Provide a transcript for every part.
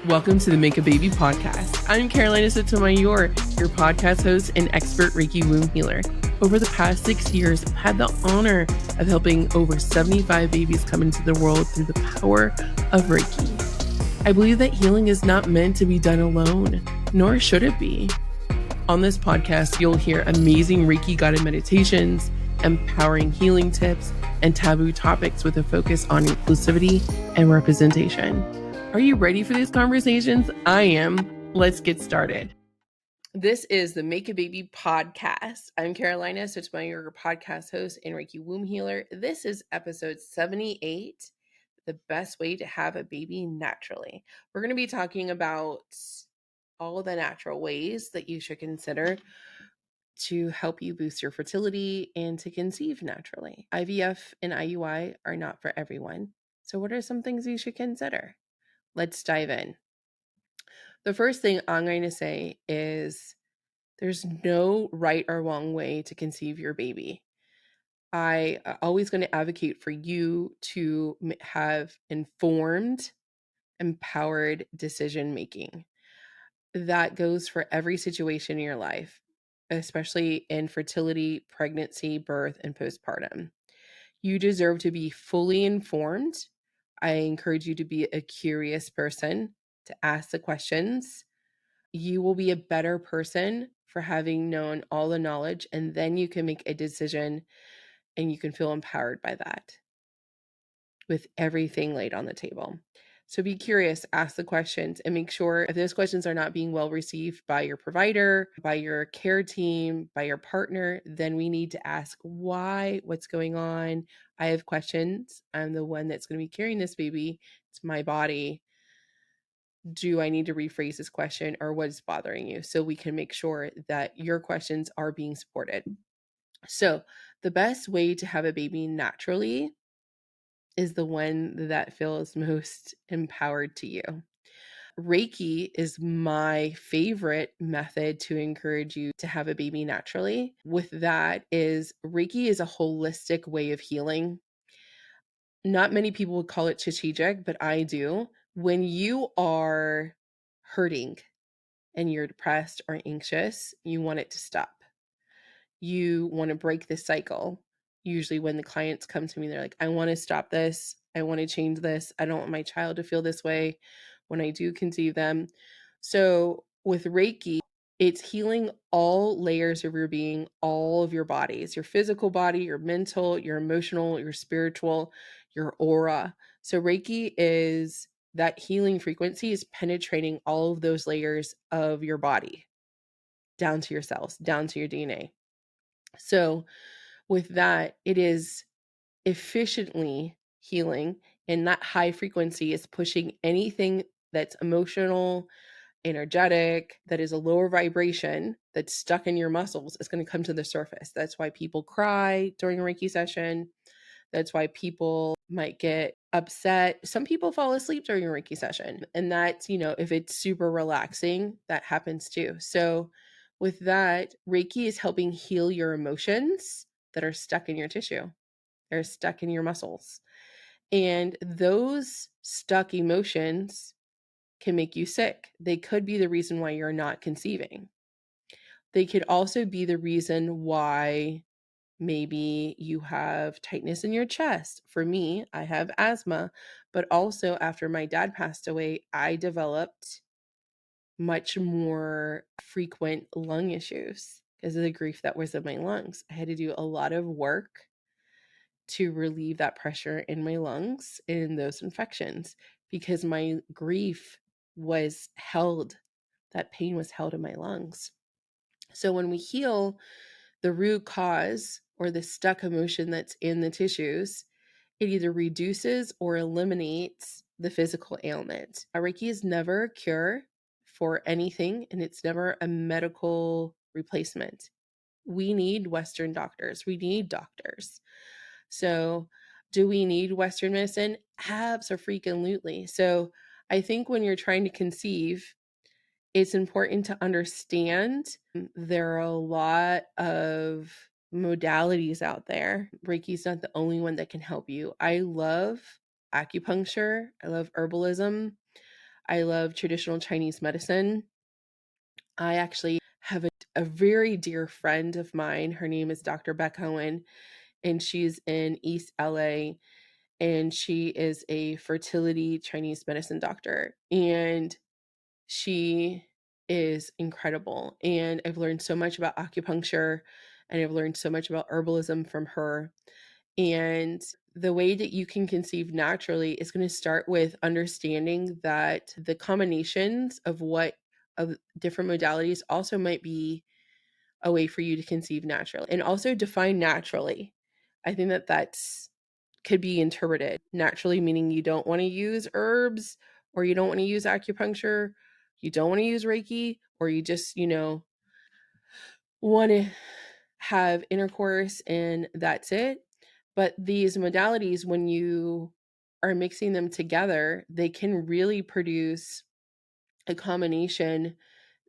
Welcome to the Make a Baby podcast. I'm Carolina Sotomayor, your podcast host and expert Reiki womb healer. Over the past 6 years, I've had the honor of helping over 75 babies come into the world through the power of Reiki. I believe that healing is not meant to be done alone, nor should it be. On this podcast, you'll hear amazing Reiki guided meditations, empowering healing tips, and taboo topics with a focus on inclusivity and representation. Are you ready for these conversations? I am. Let's get started. This is the Make a Baby podcast. I'm Carolina Sotomayor, your podcast host and Reiki womb healer. This is episode 78, the best way to have a baby naturally. We're going to be talking about all the natural ways that you should consider to help you boost your fertility and to conceive naturally. IVF and IUI are not for everyone. So what are some things you should consider? Let's dive in. The first thing I'm going to say is there's no right or wrong way to conceive your baby. I always going to advocate for you to have informed, empowered decision making. That goes for every situation in your life, especially in fertility, pregnancy, birth, and postpartum. You deserve to be fully informed. I encourage you to be a curious person, to ask the questions. You will be a better person for having known all the knowledge, and then you can make a decision and you can feel empowered by that with everything laid on the table. So be curious, ask the questions, and make sure if those questions are not being well received by your provider, by your care team, by your partner, then we need to ask why, what's going on. I have questions. I'm the one that's going to be carrying this baby. It's my body. Do I need to rephrase this question, or what is bothering you? So we can make sure that your questions are being supported. So the best way to have a baby naturally is the one that feels most empowered to you. Reiki is my favorite method to encourage you to have a baby naturally. With that is Reiki is a holistic way of healing. Not many people would call it strategic, but I do. When you are hurting and you're depressed or anxious, you want it to stop. You want to break this cycle. Usually when the clients come to me, they're like, I want to stop this. I want to change this. I don't want my child to feel this way when I do conceive them. So with Reiki, it's healing all layers of your being, all of your bodies, your physical body, your mental, your emotional, your spiritual, your aura. So Reiki is that healing frequency is penetrating all of those layers of your body, down to your cells, down to your DNA. So with that, it is efficiently healing, and that high frequency is pushing anything that's emotional, energetic, that is a lower vibration, that's stuck in your muscles, is going to come to the surface. That's why people cry during a Reiki session. That's why people might get upset. Some people fall asleep during a Reiki session, and that's, if it's super relaxing, that happens too. So with that, Reiki is helping heal your emotions that are stuck in your tissue. They're stuck in your muscles. And those stuck emotions can make you sick. They could be the reason why you're not conceiving. They could also be the reason why maybe you have tightness in your chest. For me, I have asthma, but also after my dad passed away, I developed much more frequent lung issues because of the grief that was in my lungs. I had to do a lot of work to relieve that pressure in my lungs and those infections because my grief was held, that pain was held in my lungs. So when we heal the root cause or the stuck emotion that's in the tissues, it either reduces or eliminates the physical ailment. Reiki is never a cure for anything, and it's never a medical replacement. We need Western doctors. We need doctors. So do we need Western medicine? Abso-freaking-lutely. So I think when you're trying to conceive, it's important to understand there are a lot of modalities out there. Reiki's not the only one that can help you. I love acupuncture. I love herbalism. I love traditional Chinese medicine. I actually have a very dear friend of mine. Her name is Dr. Beck Owen, and she's in East LA, and she is a fertility Chinese medicine doctor. And she is incredible. And I've learned so much about acupuncture, and I've learned so much about herbalism from her. And the way that you can conceive naturally is going to start with understanding that the combinations of different modalities also might be a way for you to conceive naturally, and also define naturally. I think that that's could be interpreted naturally, meaning you don't want to use herbs, or you don't want to use acupuncture, you don't want to use Reiki, or you just, want to have intercourse and that's it. But these modalities, when you are mixing them together, they can really produce a combination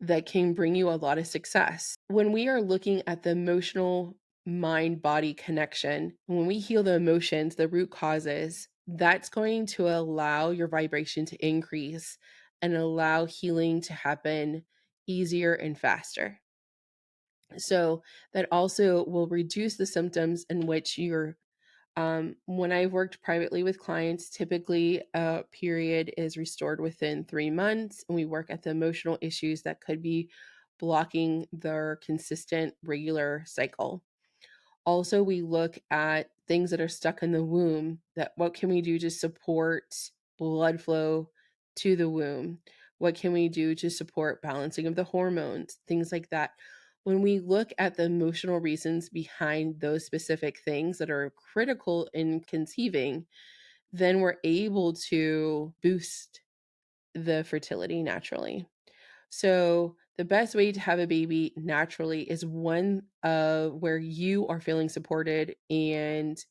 that can bring you a lot of success. When we are looking at the emotional mind body connection, when we heal the emotions, the root causes, that's going to allow your vibration to increase and allow healing to happen easier and faster. So that also will reduce the symptoms in which you're when I've worked privately with clients, typically a period is restored within 3 months, and we work at the emotional issues that could be blocking their consistent regular cycle. Also, we look at things that are stuck in the womb, that what can we do to support blood flow to the womb? What can we do to support balancing of the hormones? Things like that. When we look at the emotional reasons behind those specific things that are critical in conceiving, then we're able to boost the fertility naturally. So the best way to have a baby naturally is one where you are feeling supported and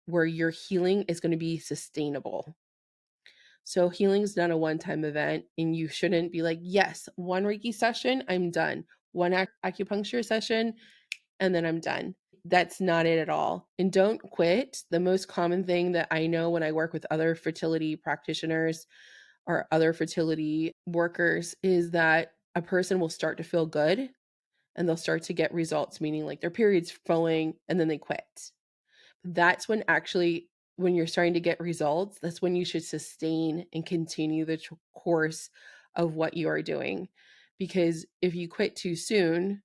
where your healing is going to be sustainable. So healing is not a one-time event, and you shouldn't be like, yes, one Reiki session, I'm done. One acupuncture session, and then I'm done. That's not it at all. And don't quit. The most common thing that I know when I work with other fertility practitioners or other fertility workers is that a person will start to feel good and they'll start to get results, meaning like their period's flowing, and then they quit. That's when you're starting to get results, that's when you should sustain and continue the course of what you are doing. Because if you quit too soon,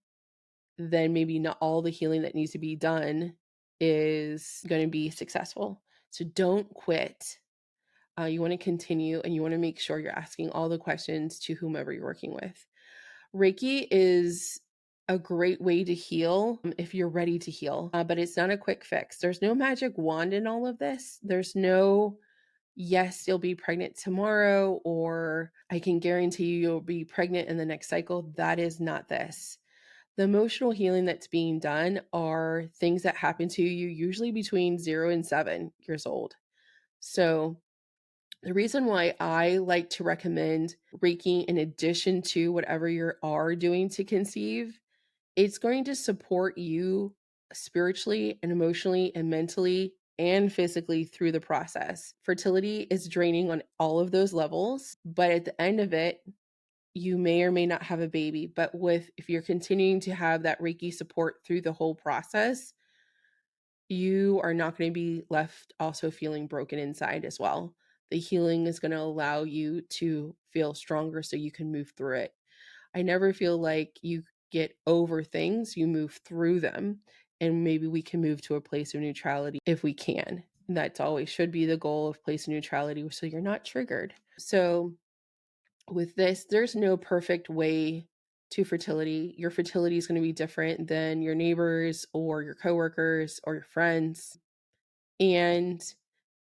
then maybe not all the healing that needs to be done is going to be successful. So don't quit. You want to continue, and you want to make sure you're asking all the questions to whomever you're working with. Reiki is a great way to heal if you're ready to heal, but it's not a quick fix. There's no magic wand in all of this. There's no, yes, you'll be pregnant tomorrow, or I can guarantee you'll be pregnant in the next cycle. That is not this. The emotional healing that's being done are things that happen to you usually between 0 and 7 years old. So the reason why I like to recommend Reiki in addition to whatever you are doing to conceive, it's going to support you spiritually and emotionally and mentally and physically through the process. Fertility is draining on all of those levels, but at the end of it, you may or may not have a baby. But if you're continuing to have that Reiki support through the whole process, you are not going to be left also feeling broken inside as well. The healing is going to allow you to feel stronger so you can move through it. I never feel like you get over things, you move through them, and maybe we can move to a place of neutrality if we can. That's always should be the goal of place of neutrality, so you're not triggered. So with this, there's no perfect way to fertility. Your fertility is going to be different than your neighbors or your coworkers or your friends. And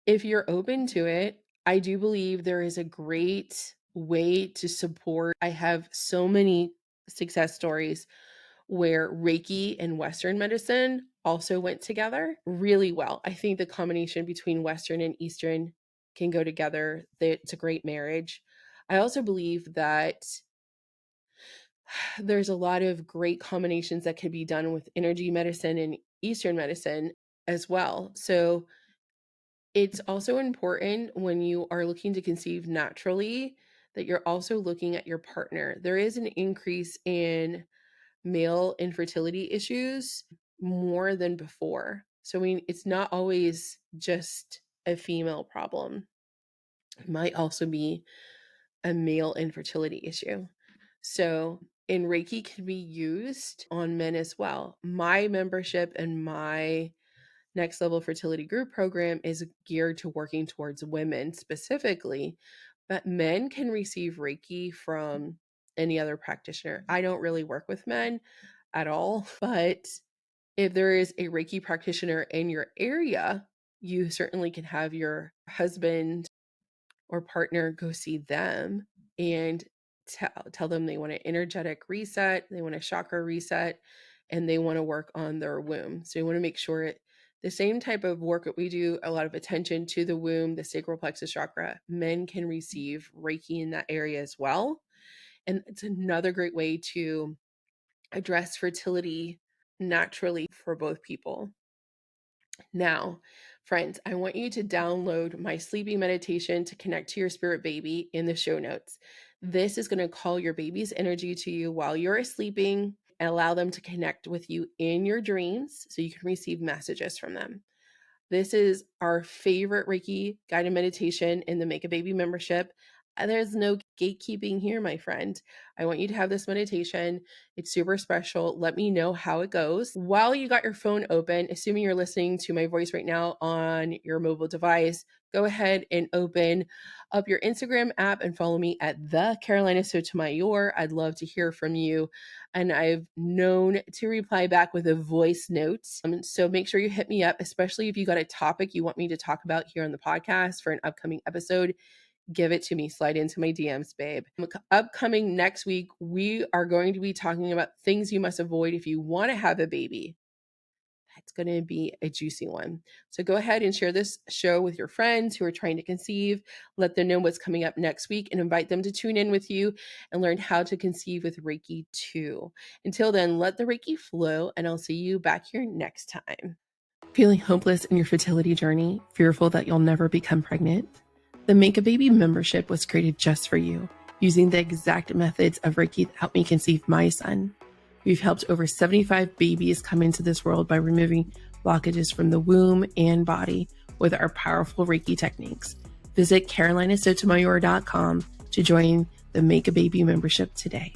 if you're open to it, I do believe there is a great way to support. I have so many success stories where Reiki and Western medicine also went together really well. I think the combination between Western and Eastern can go together. It's a great marriage. I also believe that there's a lot of great combinations that could be done with energy medicine and Eastern medicine as well. So it's also important when you are looking to conceive naturally that you're also looking at your partner. There is an increase in male infertility issues more than before. So it's not always just a female problem. It might also be a male infertility issue. So, and Reiki can be used on men as well. My membership and my Next Level Fertility Group program is geared to working towards women specifically, but men can receive Reiki from any other practitioner. I don't really work with men at all, but if there is a Reiki practitioner in your area, you certainly can have your husband or partner go see them and tell them they want an energetic reset, they want a chakra reset, and they want to work on their womb. So you want to make sure the same type of work that we do, a lot of attention to the womb, the sacral plexus chakra, men can receive Reiki in that area as well. And it's another great way to address fertility naturally for both people. Now, friends, I want you to download my sleeping meditation to connect to your spirit baby in the show notes. This is going to call your baby's energy to you while you're sleeping and allow them to connect with you in your dreams so you can receive messages from them. This is our favorite Reiki guided meditation in the Make a Baby membership. There's no gatekeeping here, my friend. I want you to have this meditation. It's super special. Let me know how it goes. While you got your phone open, assuming you're listening to my voice right now on your mobile device, go ahead and open up your Instagram app and follow me at the Carolina Sotomayor. I'd love to hear from you. And I've known to reply back with a voice note. So make sure you hit me up, especially if you got a topic you want me to talk about here on the podcast for an upcoming episode. Give it to me. Slide into my DMs, babe. Upcoming next week, we are going to be talking about things you must avoid if you want to have a baby. It's going to be a juicy one. So go ahead and share this show with your friends who are trying to conceive. Let them know what's coming up next week and invite them to tune in with you and learn how to conceive with Reiki too. Until then, let the Reiki flow, and I'll see you back here next time. Feeling hopeless in your fertility journey, fearful that you'll never become pregnant? The Make a Baby membership was created just for you, using the exact methods of Reiki that helped me conceive my son. We've helped over 75 babies come into this world by removing blockages from the womb and body with our powerful Reiki techniques. Visit carolinasotomayor.com to join the Make a Baby membership today.